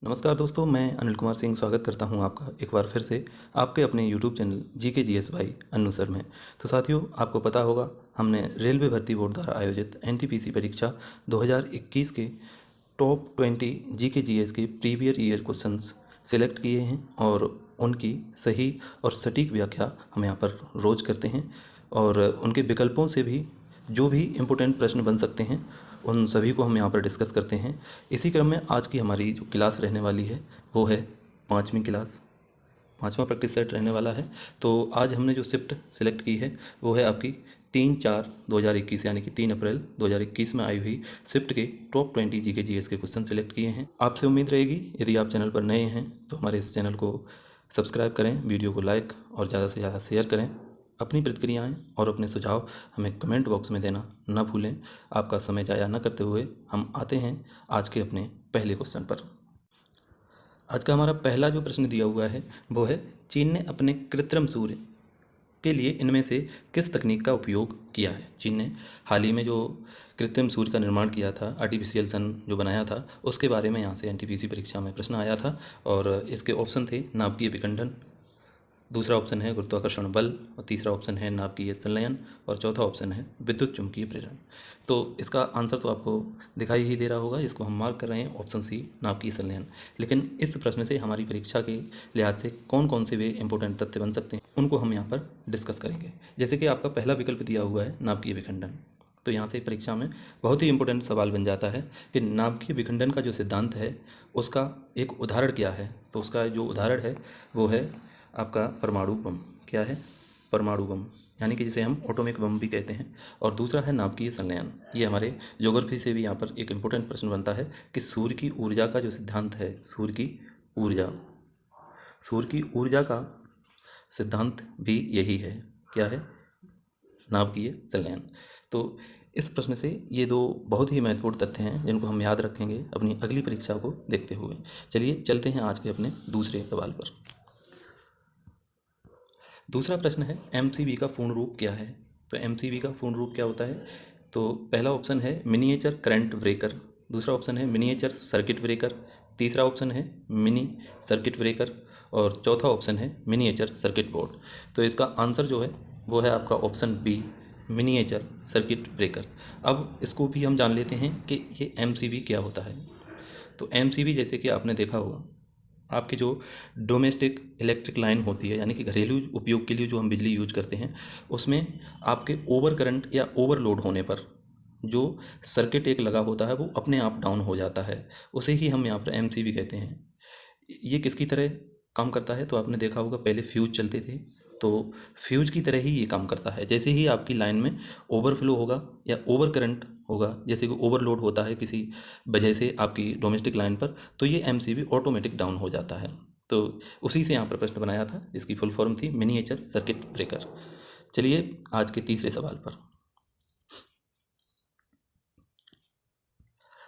नमस्कार दोस्तों, मैं अनिल कुमार सिंह स्वागत करता हूं आपका एक बार फिर से आपके अपने YouTube channel GK GS by Annu sir में। तो साथियों, आपको पता होगा हमने रेलवे भर्ती बोर्ड द्वारा आयोजित एनटीपीसी परीक्षा 2021 के टॉप 20 जीके जीएस के प्रीवियर ईयर क्वेश्चंस सिलेक्ट किए हैं और उनकी सही और सटीक व्याख्या हम यहाँ पर रोज़ करते हैं और उनके विकल्पों से भी जो भी इम्पोर्टेंट प्रश्न बन सकते हैं उन सभी को हम यहाँ पर डिस्कस करते हैं। इसी क्रम में आज की हमारी जो क्लास रहने वाली है वो है पाँचवीं क्लास, पाँचवा प्रैक्टिस सेट रहने वाला है। तो आज हमने जो शिफ्ट सेलेक्ट की है वो है आपकी 3/4/2021 यानी कि 3 अप्रैल 2021 में आई हुई शिफ्ट के टॉप 20 जीके जीएस के क्वेश्चन सेलेक्ट किए हैं। आपसे उम्मीद रहेगी यदि आप चैनल पर नए हैं तो हमारे इस चैनल को सब्सक्राइब करें, वीडियो को लाइक और ज़्यादा से ज़्यादा शेयर करें। अपनी प्रतिक्रियाएं और अपने सुझाव हमें कमेंट बॉक्स में देना न भूलें। आपका समय ज़ाया न करते हुए हम आते हैं आज के अपने पहले क्वेश्चन पर। आज का हमारा पहला जो प्रश्न दिया हुआ है वो है, चीन ने अपने कृत्रिम सूर्य के लिए इनमें से किस तकनीक का उपयोग किया है। चीन ने हाल ही में जो कृत्रिम सूर्य का निर्माण किया था, आर्टिफिशियल सन जो बनाया था, उसके बारे में यहाँ से एनटीपीसी परीक्षा में प्रश्न आया था और इसके ऑप्शन थे नाभिकीय विखंडन, दूसरा ऑप्शन है गुरुत्वाकर्षण बल और तीसरा ऑप्शन है नाभिकीय संलयन और चौथा ऑप्शन है विद्युत चुम्बकीय प्रेरण। तो इसका आंसर तो आपको दिखाई ही दे रहा होगा, इसको हम मार्क कर रहे हैं ऑप्शन सी नाभिकीय संलयन। लेकिन इस प्रश्न से हमारी परीक्षा के लिहाज से कौन कौन से वे इंपॉर्टेंट तथ्य बन सकते हैं उनको हम यहाँ पर डिस्कस करेंगे। जैसे कि आपका पहला विकल्प दिया हुआ है नाभिकीय विखंडन, तो यहाँ से परीक्षा में बहुत ही इंपॉर्टेंट सवाल बन जाता है कि नाभिकीय विखंडन का जो सिद्धांत है उसका एक उदाहरण क्या है। तो उसका जो उदाहरण है वो है आपका परमाणु बम। क्या है? परमाणु बम, यानी कि जिसे हम एटॉमिक बम भी कहते हैं। और दूसरा है नाभिकीय संलयन। ये हमारे ज्योग्राफी से भी यहाँ पर एक इम्पोर्टेंट प्रश्न बनता है कि सूर्य की ऊर्जा का जो सिद्धांत है, सूर्य की ऊर्जा का सिद्धांत भी यही है। क्या है? नाभिकीय संलयन। तो इस प्रश्न से ये दो बहुत ही महत्वपूर्ण तथ्य हैं जिनको हम याद रखेंगे अपनी अगली परीक्षा को देखते हुए। चलिए चलते हैं आज के अपने दूसरे सवाल पर। दूसरा प्रश्न है, एमसीबी का पूर्ण रूप क्या है। तो एमसीबी का पूर्ण रूप क्या होता है? तो पहला ऑप्शन है मिनिएचर करंट ब्रेकर, दूसरा ऑप्शन है मिनिएचर सर्किट ब्रेकर, तीसरा ऑप्शन है मिनी सर्किट ब्रेकर और चौथा ऑप्शन है मिनिएचर सर्किट बोर्ड। तो इसका आंसर जो है वो है आपका option B, miniature circuit breaker. अब इसको भी हम जान लेते हैं कि ये एमसीबी क्या होता है। तो एमसीबी जैसे कि आपने देखा होगा, आपकी जो डोमेस्टिक इलेक्ट्रिक लाइन होती है, यानी कि घरेलू उपयोग के लिए जो हम बिजली यूज करते हैं, उसमें आपके ओवर करंट या ओवरलोड होने पर जो सर्किट एक लगा होता है वो अपने आप डाउन हो जाता है, उसे ही हम यहाँ पर एमसीबी कहते हैं। ये किसकी तरह काम करता है? तो आपने देखा होगा पहले फ्यूज चलते थे, तो फ्यूज की तरह ही ये काम करता है। जैसे ही आपकी लाइन में ओवरफ्लो होगा या ओवर करंट होगा, जैसे कि ओवरलोड होता है किसी वजह से आपकी डोमेस्टिक लाइन पर, तो ये एमसीबी ऑटोमेटिक डाउन हो जाता है। तो उसी से यहाँ पर प्रश्न बनाया था, जिसकी फुल फॉर्म थी मिनिएचर सर्किट ब्रेकर। चलिए आज के तीसरे सवाल पर।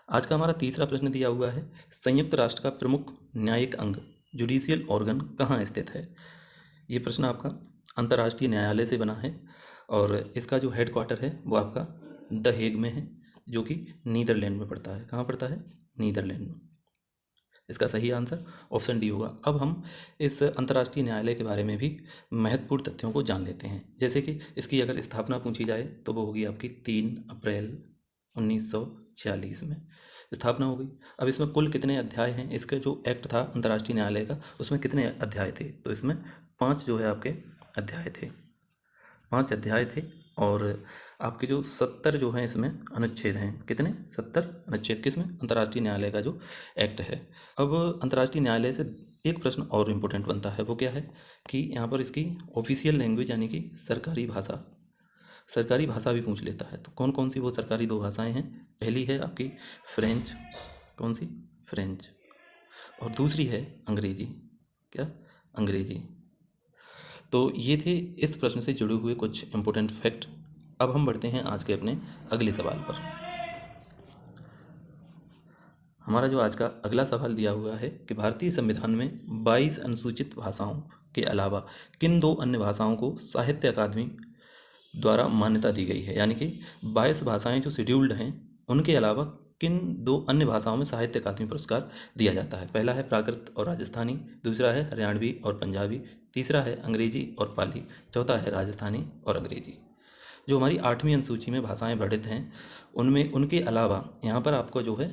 आज का हमारा तीसरा प्रश्न दिया हुआ है, संयुक्त राष्ट्र का प्रमुख न्यायिक अंग जुडिशियल ऑर्गन कहाँ स्थित है। ये प्रश्न आपका अंतर्राष्ट्रीय न्यायालय से बना है और इसका जो हेडक्वार्टर है वो आपका द हेग में है, जो कि नीदरलैंड में पड़ता है। कहाँ पड़ता है? नीदरलैंड में। इसका सही आंसर ऑप्शन डी होगा। अब हम इस अंतर्राष्ट्रीय न्यायालय के बारे में भी महत्वपूर्ण तथ्यों को जान लेते हैं। जैसे कि इसकी अगर स्थापना पूछी जाए तो वो होगी आपकी 3 अप्रैल 1946 में स्थापना हो गई। अब इसमें कुल कितने अध्याय हैं? इसका जो एक्ट था अंतर्राष्ट्रीय न्यायालय का, उसमें कितने अध्याय थे? तो इसमें 5 जो है आपके अध्याय थे, 5 अध्याय थे और आपके जो 70 जो हैं इसमें अनुच्छेद हैं। कितने? 70 अनुच्छेद किसमें? अंतर्राष्ट्रीय न्यायालय का जो एक्ट है। अब अंतर्राष्ट्रीय न्यायालय से एक प्रश्न और इम्पोर्टेंट बनता है, वो क्या है कि यहाँ पर इसकी ऑफिशियल लैंग्वेज यानी कि सरकारी भाषा भी पूछ लेता है। तो कौन कौन सी वो सरकारी 2 भाषाएं हैं? पहली है आपकी फ्रेंच। कौन सी? फ्रेंच। और दूसरी है अंग्रेजी। क्या? अंग्रेजी। तो ये थे इस प्रश्न से जुड़े हुए कुछ इम्पोर्टेंट फैक्ट। अब हम बढ़ते हैं आज के अपने अगले सवाल पर। हमारा जो आज का अगला सवाल दिया हुआ है कि भारतीय संविधान में 22 अनुसूचित भाषाओं के अलावा किन 2 अन्य भाषाओं को साहित्य अकादमी द्वारा मान्यता दी गई है। यानी कि 22 भाषाएं जो शेड्यूल्ड हैं, उनके अलावा किन दो अन्य भाषाओं में साहित्य अकादमी पुरस्कार दिया जाता है? पहला है प्राकृत और राजस्थानी, दूसरा है हरियाणवी और पंजाबी, तीसरा है अंग्रेजी और पाली, चौथा है राजस्थानी और अंग्रेजी। जो हमारी 8वीं अनुसूची में भाषाएं वर्णित हैं उनमें उनके अलावा यहाँ पर आपको जो है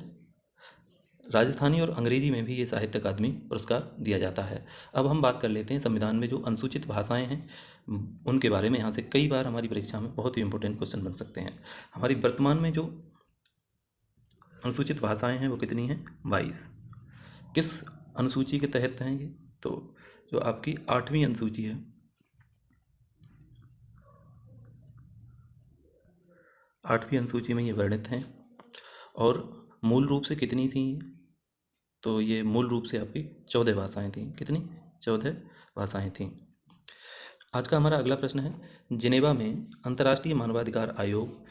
राजस्थानी और अंग्रेजी में भी ये साहित्य अकादमी पुरस्कार दिया जाता है। अब हम बात कर लेते हैं संविधान में जो अनुसूचित भाषाएं हैं उनके बारे में। यहाँ से कई बार हमारी परीक्षा में बहुत ही इंपॉर्टेंट क्वेश्चन बन सकते हैं। हमारी वर्तमान में जो अनुसूचित भाषाएं हैं वो कितनी हैं? 22। किस अनुसूची के तहत हैं ये? तो जो आपकी 8वीं अनुसूची है, 8वीं अनुसूची में ये वर्णित हैं। और मूल रूप से कितनी थी? तो ये मूल रूप से आपकी 14 भाषाएं थीं। कितनी? 14 भाषाएं थीं। आज का हमारा अगला प्रश्न है, जिनेवा में अंतर्राष्ट्रीय मानवाधिकार आयोग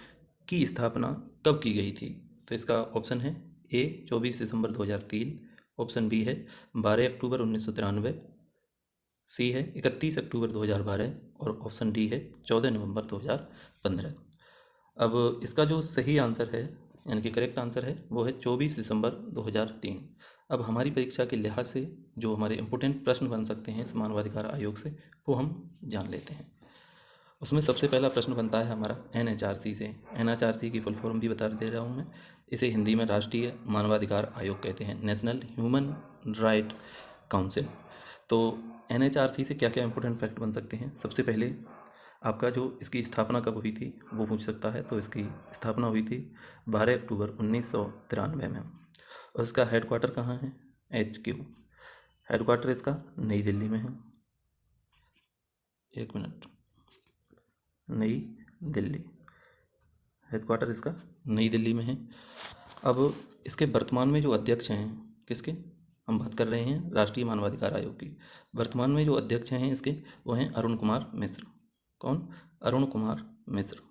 की स्थापना कब की गई थी? तो इसका ऑप्शन है ए 24 दिसंबर 2003, ऑप्शन बी है 12 अक्टूबर 1993, सी है 31 अक्टूबर 2012 और ऑप्शन डी है 14 नवंबर 2015। अब इसका जो सही आंसर है यानी कि करेक्ट आंसर है वो है 24 दिसंबर 2003। अब हमारी परीक्षा के लिहाज से जो हमारे इम्पोर्टेंट प्रश्न बन सकते हैं इस मानवाधिकार आयोग से वो हम जान लेते हैं। उसमें सबसे पहला प्रश्न बनता है हमारा NHRC से। NHRC की फुल फॉर्म भी बता दे रहा हूँ मैं। इसे हिंदी में राष्ट्रीय मानवाधिकार आयोग कहते हैं, नेशनल ह्यूमन राइट काउंसिल। तो NHRC से क्या क्या इंपॉर्टेंट फैक्ट बन सकते हैं? सबसे पहले आपका जो इसकी स्थापना कब हुई थी वो पूछ सकता है। तो इसकी स्थापना हुई थी 12 अक्टूबर 1993 में। और इसका हेडक्वार्टर कहाँ है? HQ। हेडक्वार्टर इसका नई दिल्ली में है। एक मिनट, नई दिल्ली, हेडक्वार्टर इसका नई दिल्ली में है। अब इसके वर्तमान में जो अध्यक्ष हैं, किसके हम बात कर रहे हैं? राष्ट्रीय मानवाधिकार आयोग की। वर्तमान में जो अध्यक्ष हैं इसके वो हैं अरुण कुमार मिश्र। कौन? अरुण कुमार मिश्र।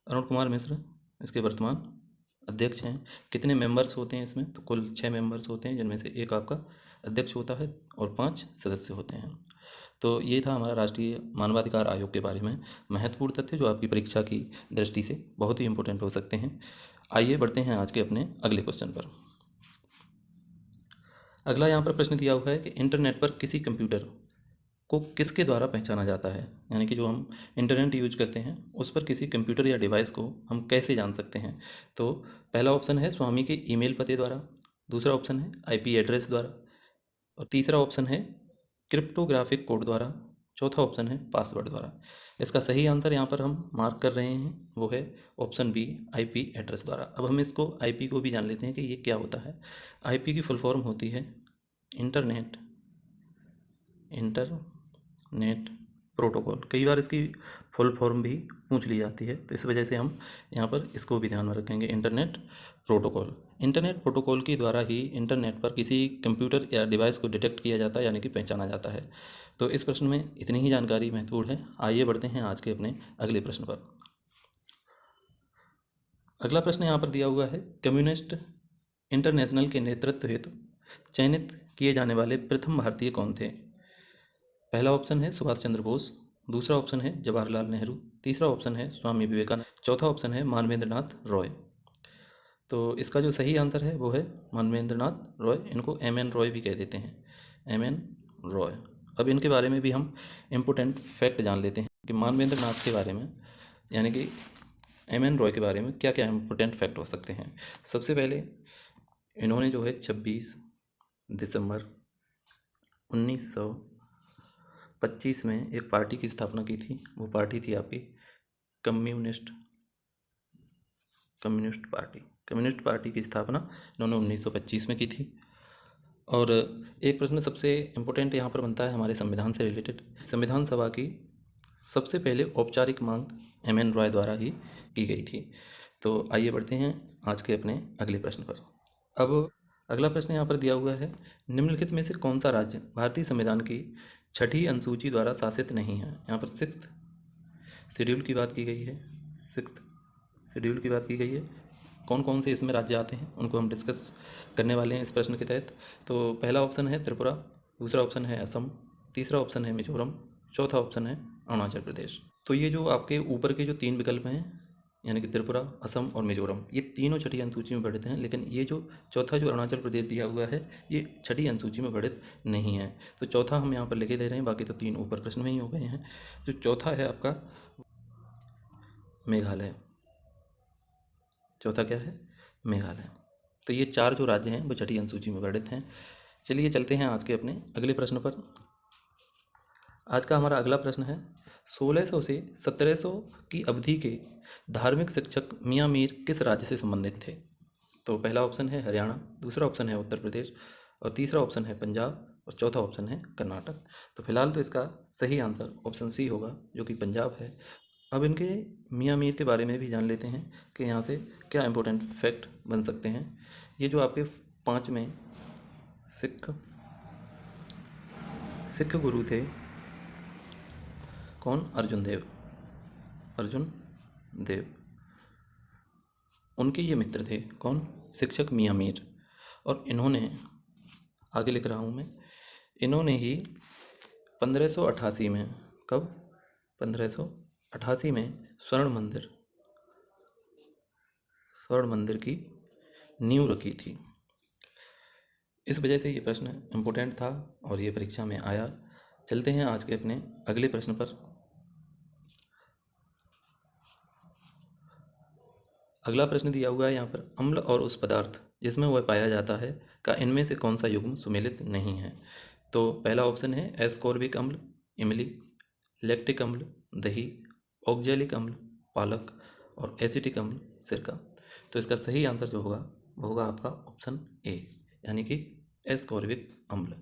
अरुण कुमार मिश्र इसके वर्तमान अध्यक्ष हैं। कितने मेंबर्स होते हैं इसमें? तो कुल 6 मेंबर्स होते हैं, जिनमें से एक आपका अध्यक्ष होता है और 5 सदस्य होते हैं। तो ये था हमारा राष्ट्रीय मानवाधिकार आयोग के बारे में महत्वपूर्ण तथ्य जो आपकी परीक्षा की दृष्टि से बहुत ही इंपॉर्टेंट हो सकते हैं। आइए बढ़ते हैं आज के अपने अगले क्वेश्चन पर। अगला यहाँ पर प्रश्न दिया हुआ है कि इंटरनेट पर किसी कंप्यूटर को किसके द्वारा पहचाना जाता है? यानी कि जो हम इंटरनेट यूज करते हैं उस पर किसी कंप्यूटर या डिवाइस को हम कैसे जान सकते हैं? तो पहला ऑप्शन है स्वामी के ईमेल पते द्वारा, दूसरा ऑप्शन है IP एड्रेस द्वारा और तीसरा ऑप्शन है क्रिप्टोग्राफिक कोड द्वारा, चौथा ऑप्शन है पासवर्ड द्वारा। इसका सही आंसर यहाँ पर हम मार्क कर रहे हैं वो है ऑप्शन बी IP एड्रेस द्वारा। अब हम इसको IP को भी जान लेते हैं कि ये क्या होता है। IP की फुल फॉर्म होती है इंटरनेट प्रोटोकॉल। कई बार इसकी फुल फॉर्म भी पूछ ली जाती है, तो इस वजह से हम यहाँ पर इसको भी ध्यान में रखेंगे, इंटरनेट प्रोटोकॉल। इंटरनेट प्रोटोकॉल के द्वारा ही इंटरनेट पर किसी कंप्यूटर या डिवाइस को डिटेक्ट किया जाता है यानी कि पहचाना जाता है। तो इस प्रश्न में इतनी ही जानकारी महत्वपूर्ण है। आइए बढ़ते हैं आज के अपने अगले प्रश्न पर। अगला प्रश्न यहाँ पर दिया हुआ है, कम्युनिस्ट इंटरनेशनल के नेतृत्व हेतु चयनित किए जाने वाले प्रथम भारतीय कौन थे? पहला ऑप्शन है सुभाष चंद्र बोस, दूसरा ऑप्शन है जवाहरलाल नेहरू, तीसरा ऑप्शन है स्वामी विवेकानंद, चौथा ऑप्शन है मानवेंद्र नाथ रॉय। तो इसका जो सही आंसर है वो है मानवेंद्र नाथ रॉय। इनको MN रॉय भी कह देते हैं, MN रॉय। अब इनके बारे में भी हम इम्पोर्टेंट फैक्ट जान लेते हैं कि मानवेंद्र नाथ के बारे में यानी कि MN रॉय के बारे में क्या क्या इम्पोर्टेंट फैक्ट हो सकते हैं। सबसे पहले इन्होंने जो है 26 दिसंबर 1925 में एक पार्टी की स्थापना की थी। वो पार्टी थी आपकी कम्युनिस्ट पार्टी। कम्युनिस्ट पार्टी की स्थापना इन्होंने 1925 में की थी। और एक प्रश्न सबसे इम्पोर्टेंट यहाँ पर बनता है हमारे संविधान से रिलेटेड। संविधान सभा की सबसे पहले औपचारिक मांग MN रॉय द्वारा ही की गई थी। तो आइए बढ़ते हैं आज के अपने अगले प्रश्न पर। अब अगला प्रश्न यहाँ पर दिया हुआ है, निम्नलिखित में से कौन सा राज्य भारतीय संविधान की 6ठी अनुसूची द्वारा शासित नहीं है? यहाँ पर 6th शेड्यूल की बात की गई है। 6th शेड्यूल की बात की गई है। कौन कौन से इसमें राज्य आते हैं उनको हम डिस्कस करने वाले हैं इस प्रश्न के तहत। तो पहला ऑप्शन है त्रिपुरा, दूसरा ऑप्शन है असम, तीसरा ऑप्शन है मिजोरम, चौथा ऑप्शन है अरुणाचल प्रदेश। तो ये जो आपके ऊपर के जो 3 विकल्प हैं यानी कि त्रिपुरा, असम और मिजोरम, ये तीनों छठी अनुसूची में बढ़ित हैं। लेकिन ये जो चौथा जो अरुणाचल प्रदेश दिया हुआ है, ये छठी अनुसूची में बढ़ित नहीं है। तो चौथा हम यहाँ पर लिखे दे रहे हैं, बाकी तो तीन ऊपर प्रश्न में ही हो गए हैं। जो चौथा है आपका मेघालय। चौथा क्या है? मेघालय। तो ये चार जो राज्य हैं वो छठी अनुसूची में वर्णित हैं। चलिए चलते हैं आज के अपने अगले प्रश्न पर। आज का हमारा अगला प्रश्न है, 1600 से 1700 की अवधि के धार्मिक शिक्षक मियाँ मीर किस राज्य से संबंधित थे? तो पहला ऑप्शन है हरियाणा, दूसरा ऑप्शन है उत्तर प्रदेश, और तीसरा ऑप्शन है पंजाब, और चौथा ऑप्शन है कर्नाटक। तो फिलहाल तो इसका सही आंसर ऑप्शन सी होगा, जो कि पंजाब है। अब इनके मियाँ मीर के बारे में भी जान लेते हैं कि यहाँ से क्या इंपॉर्टेंट फैक्ट बन सकते हैं। ये जो आपके पांचवें सिख गुरु थे, कौन? अर्जुन देव उनके ये मित्र थे, कौन? शिक्षक मियाँ मीर। और इन्होंने, आगे लिख रहा हूँ मैं, इन्होंने ही 1588 में, कब? 1588 में स्वर्ण मंदिर की नींव रखी थी। इस वजह से ये प्रश्न इम्पोर्टेंट था और ये परीक्षा में आया। चलते हैं आज के अपने अगले प्रश्न पर। अगला प्रश्न दिया हुआ है यहाँ पर, अम्ल और उस पदार्थ जिसमें वह पाया जाता है का इनमें से कौन सा युग्म सुमेलित नहीं है? तो पहला ऑप्शन है एस्कॉर्बिक अम्ल, इमली, लैक्टिक अम्ल, दही, ऑक्जेलिक अम्ल, पालक, और एसिटिक अम्ल, सिरका। तो इसका सही आंसर जो होगा वो होगा आपका ऑप्शन ए, यानी कि एस्कॉर्बिक अम्ल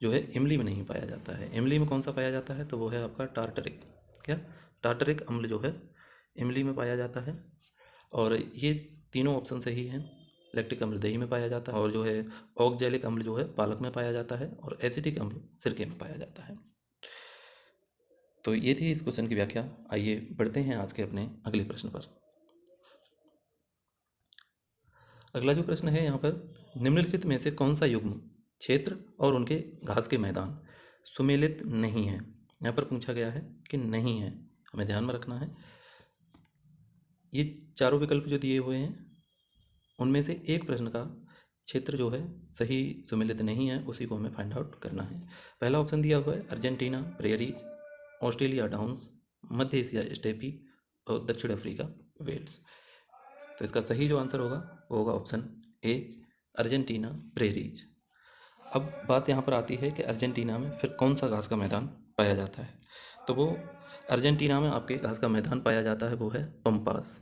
जो है इमली में नहीं पाया जाता है। इमली में कौन सा पाया जाता है? तो वो है आपका टार्टरिक। क्या? टार्टरिक अम्ल जो है इमली में पाया जाता है। और ये तीनों ऑप्शन सही हैं। लैक्टिक अम्ल दही में पाया जाता है, और जो है ऑक्जेलिक अम्ल जो है पालक में पाया जाता है, और एसिटिक अम्ल सिरके में पाया जाता है। तो ये थी इस क्वेश्चन की व्याख्या। आइए बढ़ते हैं आज के अपने अगले प्रश्न पर। अगला जो प्रश्न है यहाँ पर, निम्नलिखित में से कौन सा युग्म क्षेत्र और उनके घास के मैदान सुमेलित नहीं है? यहाँ पर पूछा गया है कि नहीं है, हमें ध्यान में रखना है। ये चारों विकल्प जो दिए हुए हैं उनमें से एक प्रश्न का क्षेत्र जो है सही सुमेलित नहीं है, उसी को हमें फाइंड आउट करना है। पहला ऑप्शन दिया हुआ है अर्जेंटीना प्रेरीज, ऑस्ट्रेलिया डाउन्स, मध्य एशिया स्टेपी, और दक्षिण अफ्रीका वेल्स। तो इसका सही जो आंसर होगा वो होगा ऑप्शन ए, अर्जेंटीना प्रेरीज। अब बात यहाँ पर आती है कि अर्जेंटीना में फिर कौन सा घास का मैदान पाया जाता है? तो वो अर्जेंटीना में आपके घास का मैदान पाया जाता है वो है पंपास।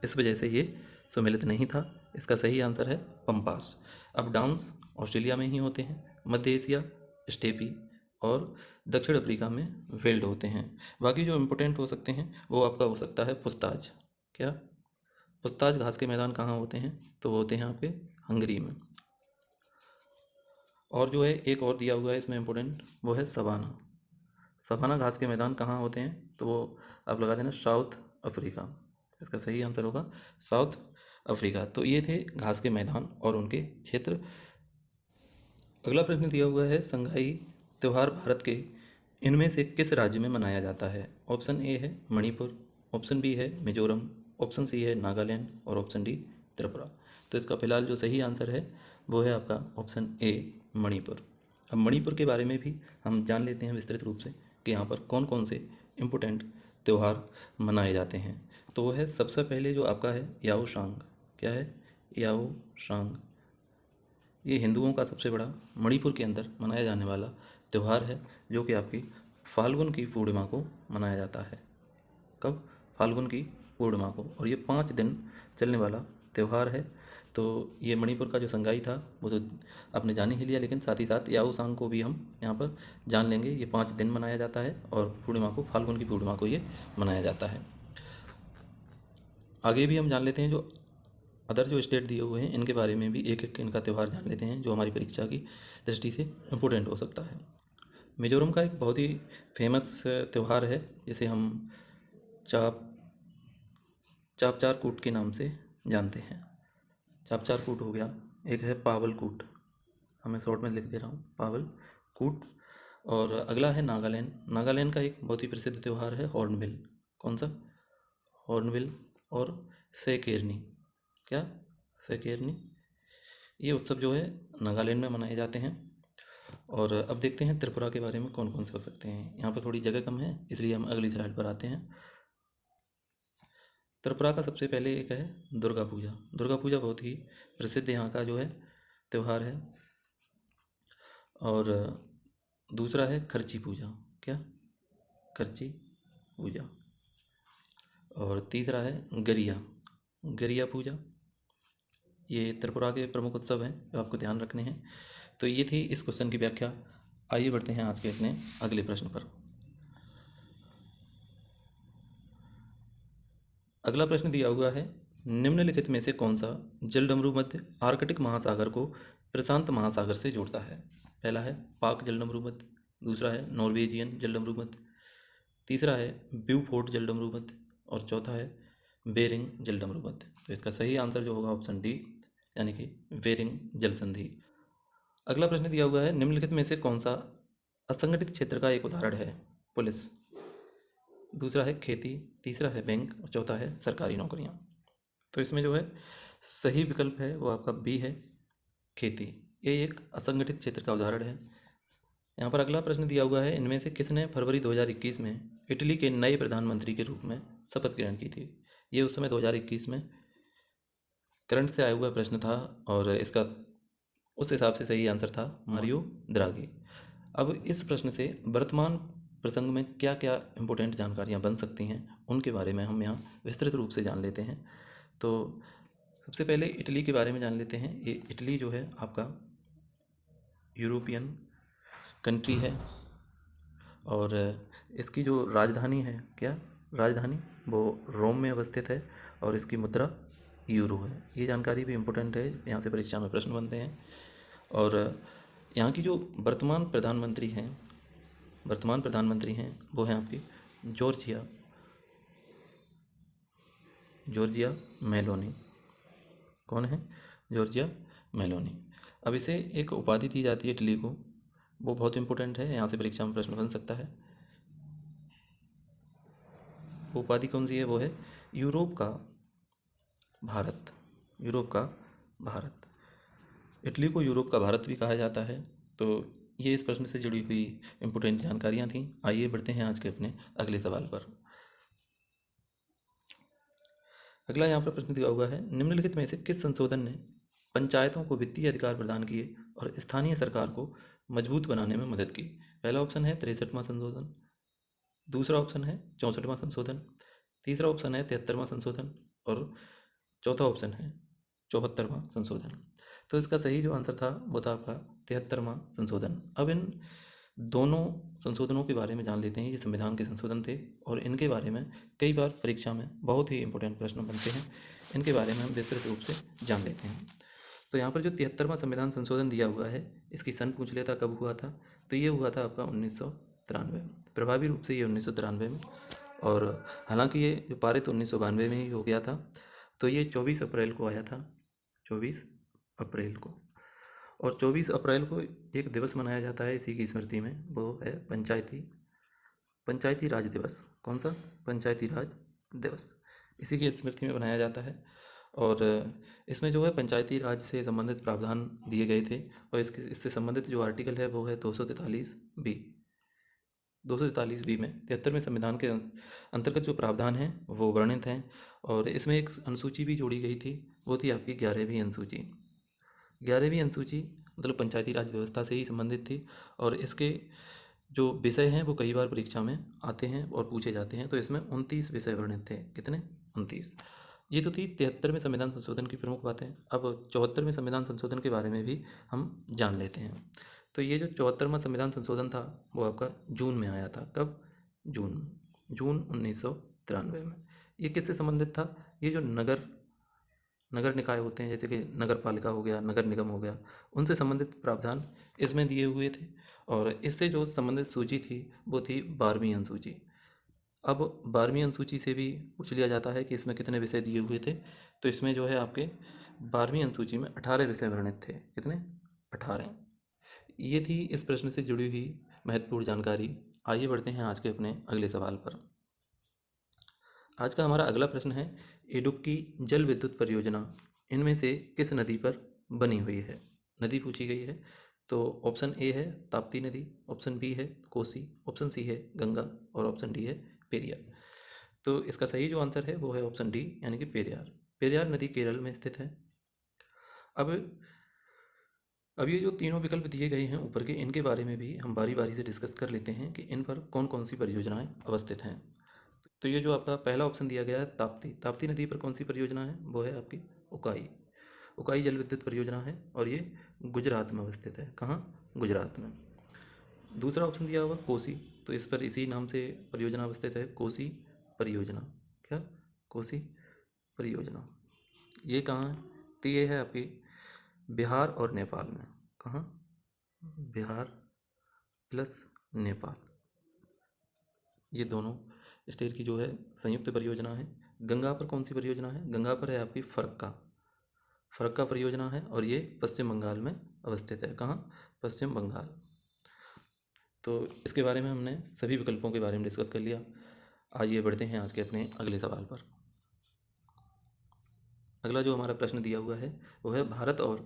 इस वजह से ये सुमेलित नहीं था। इसका सही आंसर है पंपास। अब डाउन्स ऑस्ट्रेलिया में ही होते हैं, मध्य एशिया स्टेपी, और दक्षिण अफ्रीका में वेल्ड होते हैं। बाकी जो इम्पोर्टेंट हो सकते हैं वो आपका हो सकता है पुस्ताज। क्या? पुस्ताज घास के मैदान कहाँ होते हैं? तो वो होते हैं आपके हंगरी में। और जो है एक और दिया हुआ है इसमें इम्पोर्टेंट, वो है सवाना घास के मैदान कहाँ होते हैं? तो वो आप लगा देना साउथ अफ्रीका। इसका सही आंसर होगा साउथ अफ्रीका। तो ये थे घास के मैदान और उनके क्षेत्र। अगला प्रश्न दिया हुआ है, संगाई त्यौहार भारत के इनमें से किस राज्य में मनाया जाता है? ऑप्शन ए है मणिपुर, ऑप्शन बी है मिजोरम, ऑप्शन सी है नागालैंड, और ऑप्शन डी त्रिपुरा। तो इसका फिलहाल जो सही आंसर है वो है आपका ऑप्शन ए, मणिपुर। अब मणिपुर के बारे में भी हम जान लेते हैं विस्तृत रूप से कि यहाँ पर कौन कौन से इम्पोर्टेंट त्यौहार मनाए जाते हैं। तो वो है सबसे पहले जो आपका है याओशांग। क्या है? याओशांग। ये हिंदुओं का सबसे बड़ा मणिपुर के अंदर मनाया जाने वाला त्यौहार है, जो कि आपकी फाल्गुन की पूर्णिमा को मनाया जाता है। कब? फाल्गुन की पूर्णिमा को। और ये 5 दिन चलने वाला त्यौहार है। तो ये मणिपुर का जो संगाई था वो तो आपने जान ही लिया, लेकिन साथ ही साथ याओसांग को भी हम यहाँ पर जान लेंगे। ये 5 दिन मनाया जाता है और पूर्णिमा को, फाल्गुन की पूर्णिमा को ये मनाया जाता है। आगे भी हम जान लेते हैं जो अदर जो स्टेट दिए हुए हैं इनके बारे में भी एक एक इनका त्यौहार जान लेते हैं, जो हमारी परीक्षा की दृष्टि से इम्पोर्टेंट हो सकता है। मिजोरम का एक बहुत ही फेमस त्यौहार है जिसे हम चापचार कूट के नाम से जानते हैं। चापचार कूट हो गया, एक है पावल कूट, हमें शॉर्ट में लिख दे रहा हूँ, पावल कूट। और अगला है नागालैंड। नागालैंड का एक बहुत ही प्रसिद्ध त्यौहार है हॉर्नबिल। कौन सा? हॉर्नबिल और सेकेरनी, क्या सेकेरनी, ये उत्सव जो है नागालैंड में मनाए जाते हैं। और अब देखते हैं त्रिपुरा के बारे में कौन कौन से हो सकते हैं। यहाँ पर थोड़ी जगह कम है इसलिए हम अगली स्लाइड पर आते हैं। त्रिपुरा का सबसे पहले एक है दुर्गा पूजा। दुर्गा पूजा बहुत ही प्रसिद्ध यहाँ का जो है त्यौहार है। और दूसरा है खर्ची पूजा, क्या खर्ची पूजा। और तीसरा है गरिया, गरिया पूजा। ये त्रिपुरा के प्रमुख उत्सव हैं जो आपको ध्यान रखने हैं। तो ये थी इस क्वेश्चन की व्याख्या। आइए बढ़ते हैं आज के अपने अगले प्रश्न पर। अगला प्रश्न दिया हुआ है, निम्नलिखित में से कौन सा जलडमरू मध्य आर्कटिक महासागर को प्रशांत महासागर से जोड़ता है। पहला है पाक जलडमरू मध्य, दूसरा है नॉर्वेजियन जलडमरू मध्य, तीसरा है ब्यूफोर्ट जलडमरू मध्य और चौथा है बेरिंग जलडमरू मध्य। तो इसका सही आंसर जो होगा ऑप्शन डी, यानी कि बेरिंग जल संधि। अगला प्रश्न दिया हुआ है, निम्नलिखित में से कौन सा असंगठित क्षेत्र का एक उदाहरण है। पुलिस, दूसरा है खेती, तीसरा है बैंक और चौथा है सरकारी नौकरियां। तो इसमें जो है सही विकल्प है वो आपका बी है, खेती। ये एक असंगठित क्षेत्र का उदाहरण है। यहाँ पर अगला प्रश्न दिया हुआ है, इनमें से किसने फरवरी 2021 में इटली के नए प्रधानमंत्री के रूप में शपथ ग्रहण की थी। ये उस समय 2021 में करंट से आया हुआ प्रश्न था और इसका उस हिसाब से सही आंसर था मारियो द्रागी। अब इस प्रश्न से वर्तमान प्रसंग में क्या क्या इम्पोर्टेंट जानकारियाँ बन सकती हैं उनके बारे में हम यहाँ विस्तृत रूप से जान लेते हैं। तो सबसे पहले इटली के बारे में जान लेते हैं। ये इटली जो है आपका यूरोपियन कंट्री है और इसकी जो राजधानी है, क्या राजधानी, वो रोम में अवस्थित है और इसकी मुद्रा यूरो है। ये जानकारी भी इम्पोर्टेंट है, यहाँ से परीक्षा में प्रश्न बनते हैं। और यहाँ की जो वर्तमान प्रधानमंत्री हैं वो हैं आपकी जॉर्जिया मेलोनी। कौन है? Giorgia Meloni. अब इसे एक उपाधि दी जाती है इटली को, वो बहुत इंपॉर्टेंट है, यहाँ से परीक्षा में प्रश्न बन सकता है। वो उपाधि कौन सी है? वो है यूरोप का भारत। यूरोप का भारत, इटली को यूरोप का भारत भी कहा जाता है। तो ये इस प्रश्न से जुड़ी हुई इंपोर्टेंट जानकारियाँ थीं। आइए बढ़ते हैं आज के अपने अगले सवाल पर। अगला यहाँ पर प्रश्न दिया हुआ है, निम्नलिखित में से किस संशोधन ने पंचायतों को वित्तीय अधिकार प्रदान किए और स्थानीय सरकार को मजबूत बनाने में मदद की। पहला ऑप्शन है 63वां संशोधन, दूसरा ऑप्शन है 64वां संशोधन, तीसरा ऑप्शन है 73वां संशोधन और चौथा ऑप्शन है 74वां संशोधन। तो इसका सही जो आंसर था वो था आपका 73वां संशोधन। अब इन दोनों संशोधनों के बारे में जान लेते हैं। ये संविधान के संशोधन थे और इनके बारे में कई बार परीक्षा में बहुत ही इंपॉर्टेंट प्रश्न बनते हैं। इनके बारे में हम विस्तृत रूप से जान लेते हैं। तो यहाँ पर जो 73वां संविधान संशोधन दिया हुआ है, इसकी सन पूछ लेता कब हुआ था, तो ये हुआ था आपका 1993 में, प्रभावी रूप से ये 1993 में। और हालांकि ये जो पारित 1992 में ही हो गया था। तो ये 24 अप्रैल को आया था, 24 अप्रैल को। और 24 अप्रैल को एक दिवस मनाया जाता है इसी की स्मृति में, वो है पंचायती राज दिवस। कौन सा? पंचायती राज दिवस, इसी की स्मृति में बनाया जाता है। और इसमें जो है पंचायती राज से संबंधित प्रावधान दिए गए थे और इससे संबंधित जो आर्टिकल है वो है 243 बी में 73वें संविधान के अंतर्गत जो प्रावधान हैं वो वर्णित हैं। और इसमें एक अनुसूची भी जोड़ी गई थी, वो थी आपकी 11वीं अनुसूची। 11वीं अनुसूची मतलब पंचायती राज व्यवस्था से ही संबंधित थी और इसके जो विषय हैं वो कई बार परीक्षा में आते हैं और पूछे जाते हैं। तो इसमें 29 विषय वर्णित थे। कितने? 29। ये तो थी 73वें संविधान संशोधन की प्रमुख बातें। अब 74वें संविधान संशोधन के बारे में भी हम जान लेते हैं। तो ये जो 74वां संविधान संशोधन था वो आपका जून में आया था। कब? जून 1993 में। ये किससे संबंधित था? ये जो नगर निकाय होते हैं, जैसे कि नगर पालिका हो गया, नगर निगम हो गया, उनसे संबंधित प्रावधान इसमें दिए हुए थे। और इससे जो संबंधित सूची थी वो थी 12वीं अनुसूची। अब 12वीं अनुसूची से भी पूछ लिया जाता है कि इसमें कितने विषय दिए हुए थे। तो इसमें जो है आपके 12वीं अनुसूची में 18 विषय वर्णित थे। कितने? 18। ये थी इस प्रश्न से जुड़ी हुई महत्वपूर्ण जानकारी। आइए बढ़ते हैं आज के अपने अगले सवाल पर। आज का हमारा अगला प्रश्न है, इडुक्की जल विद्युत परियोजना इनमें से किस नदी पर बनी हुई है? नदी पूछी गई है। तो ऑप्शन ए है ताप्ती नदी, ऑप्शन बी है कोसी, ऑप्शन सी है गंगा और ऑप्शन डी है पेरियार। तो इसका सही जो आंसर है वो है ऑप्शन डी यानी कि पेरियार। पेरियार नदी केरल में स्थित है। अब ये जो तीनों विकल्प दिए गए हैं ऊपर के, इनके बारे में भी हम बारी बारी से डिस्कस कर लेते हैं कि इन पर कौन कौन सी परियोजनाएं अवस्थित हैं। तो ये जो आपका पहला ऑप्शन दिया गया है ताप्ती नदी पर कौन सी परियोजना है, वो है आपकी उकाई जल विद्युत परियोजना है और ये गुजरात में अवस्थित है। कहाँ? गुजरात में। दूसरा ऑप्शन दिया हुआ कोसी, तो इस पर इसी नाम से परियोजना अवस्थित है, कोसी परियोजना। क्या? कोसी परियोजना। ये कहाँ है? तो ये है आपकी बिहार और नेपाल में। कहाँ? बिहार प्लस नेपाल, ये दोनों स्टेट की जो है संयुक्त परियोजना है। गंगा पर कौन सी परियोजना है? गंगा पर है आपकी फरक्का परियोजना है और ये पश्चिम बंगाल में अवस्थित है। कहाँ? पश्चिम बंगाल। तो इसके बारे में हमने सभी विकल्पों के बारे में डिस्कस कर लिया। आइए बढ़ते हैं आज के अपने अगले सवाल पर। अगला जो हमारा प्रश्न दिया हुआ है वो है, भारत और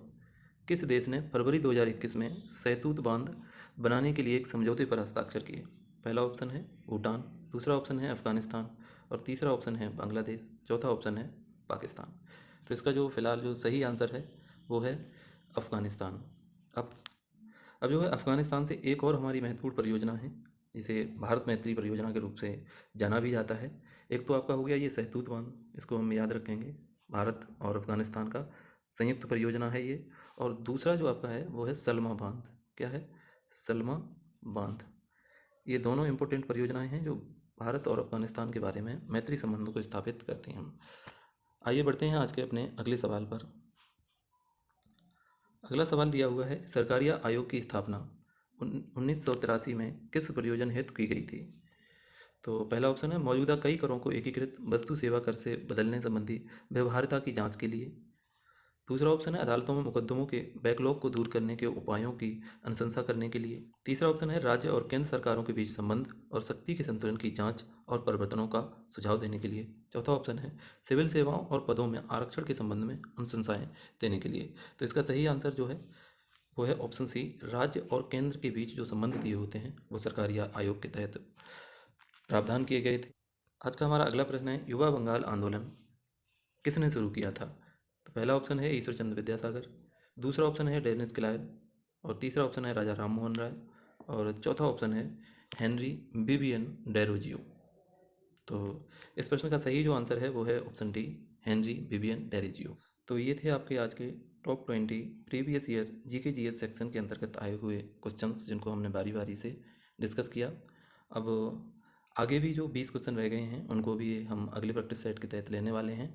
किस देश ने फरवरी 2021 में सहतूत बांध बनाने के लिए एक समझौते पर हस्ताक्षर किए? पहला ऑप्शन है भूटान, दूसरा ऑप्शन है अफगानिस्तान और तीसरा ऑप्शन है बांग्लादेश, चौथा ऑप्शन है पाकिस्तान। तो इसका जो फिलहाल जो सही आंसर है वो है अफगानिस्तान। अब अब जो है अफगानिस्तान से एक और हमारी महत्वपूर्ण परियोजना है जिसे भारत मैत्री परियोजना के रूप से जाना भी जाता है। एक तो आपका हो गया ये सहतूत बांध, इसको हम याद रखेंगे, भारत और अफगानिस्तान का संयुक्त परियोजना है ये। और दूसरा जो आपका है वो है सलमा बांध। क्या है? सलमा बांध। ये दोनों इम्पोर्टेंट परियोजनाएं हैं जो भारत और अफगानिस्तान के बारे में मैत्री संबंधों को स्थापित करती हैं। आइए बढ़ते हैं आज के अपने अगले सवाल पर। अगला सवाल दिया हुआ है, सरकारिया आयोग की स्थापना 1983 में किस प्रयोजन हेतु की गई थी? तो पहला ऑप्शन है मौजूदा कई करों को एकीकृत वस्तु सेवा कर से बदलने संबंधी व्यवहार्यता की जांच के लिए। दूसरा ऑप्शन है अदालतों में मुकदमों के बैकलॉग को दूर करने के उपायों की अनुशंसा करने के लिए। तीसरा ऑप्शन है राज्य और केंद्र सरकारों के बीच संबंध और शक्ति के संतुलन की जांच और परिवर्तनों का सुझाव देने के लिए। चौथा ऑप्शन है सिविल सेवाओं और पदों में आरक्षण के संबंध में अनुशंसाएं देने के लिए। तो इसका सही आंसर जो है वो है ऑप्शन सी, राज्य और केंद्र के बीच जो संबंध दिए होते हैं वो सरकारी आयोग के तहत प्रावधान किए गए थे। आज का हमारा अगला प्रश्न है, युवा बंगाल आंदोलन किसने शुरू किया था? तो पहला ऑप्शन है ईश्वर चंद्र विद्यासागर, दूसरा ऑप्शन है डेनिस क्लाइव और तीसरा ऑप्शन है राजा राम मोहन राय और चौथा ऑप्शन है हेनरी विवियन डेरोजियो। तो इस प्रश्न का सही जो आंसर है वो है option D, Henry Vivian Derozio. तो ये थे आपके आज के top 20 previous year GK GS section के अंतर्गत आए हुए क्वेश्चंस जिनको हमने बारी बारी से डिस्कस किया। अब आगे भी जो 20 क्वेश्चन रह गए हैं उनको भी हम अगले प्रैक्टिस सेट के तहत लेने वाले हैं।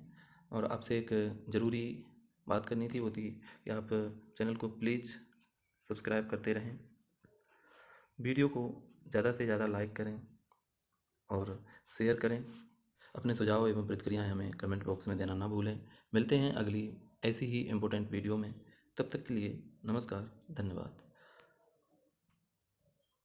और आपसे एक ज़रूरी बात करनी थी, वो थी कि आप चैनल को प्लीज़ सब्सक्राइब करते रहें, वीडियो को ज़्यादा से ज़्यादा लाइक करें और शेयर करें। अपने सुझाव एवं प्रतिक्रियाएं हमें कमेंट बॉक्स में देना ना भूलें। मिलते हैं अगली ऐसी ही इम्पोर्टेंट वीडियो में। तब तक के लिए नमस्कार, धन्यवाद।